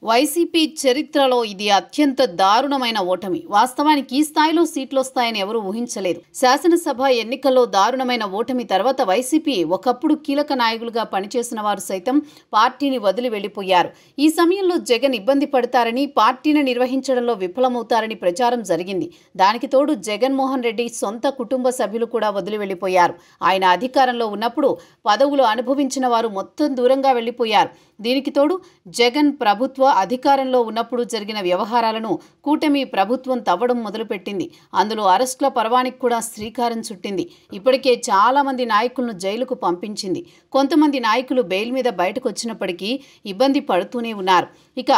YCP చరిత్రలో ఇది అత్యంత దారుణమైన ఓటమి. వాస్తవానికి ఈ స్థాయిలో సీట్లొస్తాయని ఎవరూ ఊహించలేదు. శాసనసభ ఎన్నికల్లో దారుణమైన ఓటమి తర్వాత వైసీపీ ఒకప్పుడు కీలక నాయకులుగా పనిచేసిన వారు సైతం పార్టీని వదిలి వెళ్లిపోయారు. ఈ సమయంలో జగన్ ఇబ్బంది పడతారని, పార్టీని నిర్వహించడంలో విఫలమవుతారని ప్రచారం జరిగింది. దానికి తోడు జగన్మోహన్ రెడ్డి సొంత కుటుంబ సభ్యులు కూడా వదిలి వెళ్లిపోయారు. ఆయన అధికారంలో ఉన్నప్పుడు పదవులు అనుభవించిన వారు మొత్తం దూరంగా వెళ్లిపోయారు. దీనికి తోడు జగన్ ప్రభుత్వ అధికారంలో ఉన్నప్పుడు జరిగిన వ్యవహారాలను కూటమి ప్రభుత్వం తవ్వడం మొదలుపెట్టింది. అందులో అరెస్టుల పర్వానికి కూడా శ్రీకారం చుట్టింది. ఇప్పటికే చాలా మంది నాయకులను జైలుకు పంపించింది. కొంతమంది నాయకులు బెయిల్ మీద బయటకు వచ్చినప్పటికీ ఇబ్బంది పడుతూనే ఉన్నారు. ఇక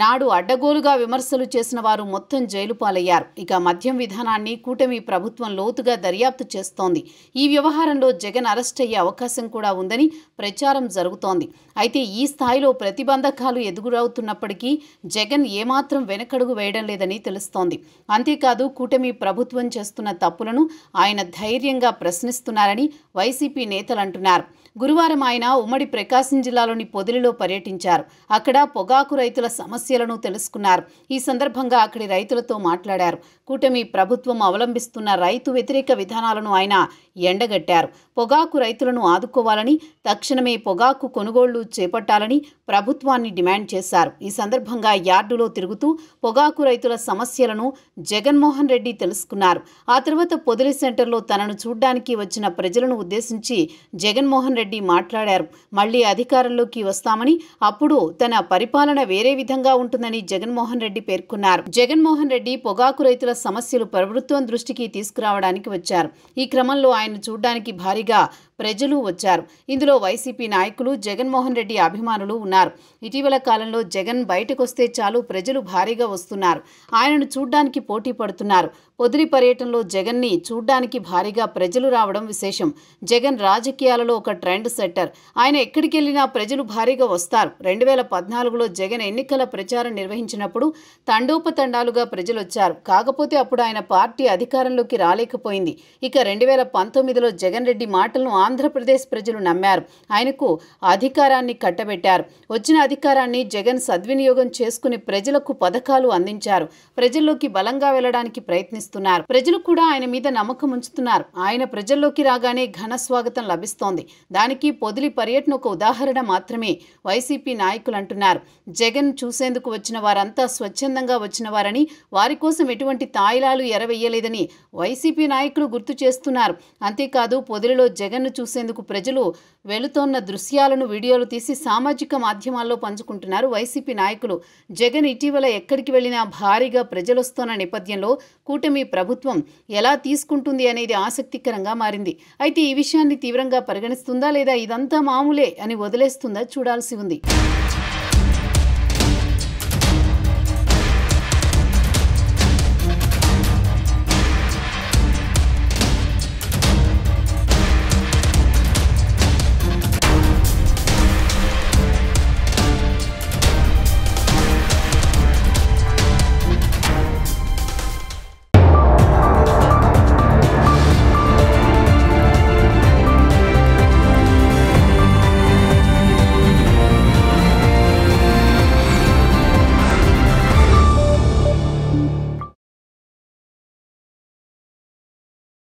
నాడు అడ్డగోలుగా విమర్శలు చేసిన వారు మొత్తం జైలు పాలయ్యారు. ఇక మద్యం విధానాన్ని కూటమి ప్రభుత్వం లోతుగా దర్యాప్తు చేస్తోంది. ఈ వ్యవహారంలో జగన్ అరెస్ట్ అయ్యే అవకాశం కూడా ఉందని ప్రచారం జరుగుతోంది. అయితే ఈ స్థాయిలో ప్రతిబంధకాలు ఎదురవుతున్నప్పటికీ జగన్ ఏమాత్రం వెనకడుగు వేయడం లేదని తెలుస్తోంది. అంతేకాదు కూటమి ప్రభుత్వం చేస్తున్న తప్పులను ఆయన ధైర్యంగా ప్రశ్నిస్తున్నారని వైసీపీ నేతలు అంటున్నారు. గురువారం ఆయన ఉమ్మడి ప్రకాశం జిల్లాలోని పొదిలిలో పర్యటించారు. అక్కడ పొగాకు రైతుల సమస్యలను తెలుసుకున్నారు. ఈ సందర్భంగా అక్కడి రైతులతో మాట్లాడారు. కూటమి ప్రభుత్వం అవలంబిస్తున్న రైతు వ్యతిరేక విధానాలను ఆయన ఎండగట్టారు. పొగాకు రైతులను ఆదుకోవాలని, తక్షణమే పొగాకు కొనుగోళ్లు చేపట్టాలని ప్రభుత్వాన్ని డిమాండ్ చేశారు. ఈ సందర్భంగా యార్డులో తిరుగుతూ పొగాకు రైతుల సమస్యలను జగన్మోహన్ రెడ్డి తెలుసుకున్నారు. ఆ తర్వాత పొదిలి సెంటర్లో తనను చూడ్డానికి వచ్చిన ప్రజలను ఉద్దేశించి జగన్మోహన్ రెడ్డి మాట్లాడారు. మళ్లీ అధికారంలోకి వస్తామని, అప్పుడు తన పరిపాలన వేరే విధంగా ఉంటుందని జగన్మోహన్ రెడ్డి పేర్కొన్నారు. జగన్మోహన్ రెడ్డి పొగాకు రైతుల సమస్యలు ప్రభుత్వం దృష్టికి తీసుకురావడానికి వచ్చారు. ఈ క్రమంలో ఆయన చూడ్డానికి భారీగా ప్రజలు వచ్చారు. ఇందులో వైసీపీ నాయకులు, జగన్మోహన్ రెడ్డి అభిమానులు ఉన్నారు. ఇటీవల కాలంలో జగన్ బయటకొస్తే చాలు ప్రజలు భారీగా వస్తున్నారు. ఆయనను చూడ్డానికి పోటీ పడుతున్నారు. పొదిలి పర్యటనలో జగన్ని చూడ్డానికి భారీగా ప్రజలు రావడం విశేషం. జగన్ రాజకీయాలలో ఒక ట్రెండ్ సెట్టర్. ఆయన ఎక్కడికి వెళ్ళినా ప్రజలు భారీగా వస్తారు. 2014లో జగన్ ఎన్నికల ప్రచారం నిర్వహించినప్పుడు తండోపతండాలుగా ప్రజలు వచ్చారు. కాకపోతే అప్పుడు ఆయన పార్టీ అధికారంలోకి రాలేకపోయింది. ఇక 2019లో జగన్ రెడ్డి మాటలను ఆంధ్రప్రదేశ్ ప్రజలు నమ్మారు. ఆయనకు అధికారాన్ని కట్టబెట్టారు. వచ్చిన అధికారాన్ని జగన్ సద్వినియోగం చేసుకుని ప్రజలకు పథకాలు అందించారు. ప్రజల్లోకి బలంగా వెళ్లడానికి ప్రయత్నిస్తున్నారు. ప్రజలు కూడా ఆయన మీద నమ్మకం ఉంచుతున్నారు. ఆయన ప్రజల్లోకి రాగానే ఘన స్వాగతం లభిస్తోంది. దానికి పొదిలి పర్యటన ఒక ఉదాహరణ మాత్రమే వైసీపీ నాయకులు అంటున్నారు. జగన్ చూసేందుకు వచ్చిన వారంతా స్వచ్ఛందంగా వచ్చిన వారని, వారి కోసం ఎటువంటి తాయిలాలు ఎరవేయలేదని వైసీపీ నాయకులు గుర్తు చేస్తున్నారు. అంతేకాదు పొదిలిలో జగన్ను చూసేందుకు ప్రజలు వెళుతోన్న దృశ్యాలను వీడియోలు తీసి సామాజిక మాధ్యమాల్లో పంచుకుంటున్నారు వైసీపీ నాయకులు. జగన్ ఇటీవల ఎక్కడికి వెళ్లినా భారీగా ప్రజలొస్తున్న నేపథ్యంలో కూటమి ప్రభుత్వం ఎలా తీసుకుంటుంది అనేది ఆసక్తికరంగా మారింది. అయితే ఈ విషయాన్ని తీవ్రంగా పరిగణిస్తుందా లేదా ఇదంతా మామూలే అని వదిలేస్తుందా చూడాల్సి ఉంది.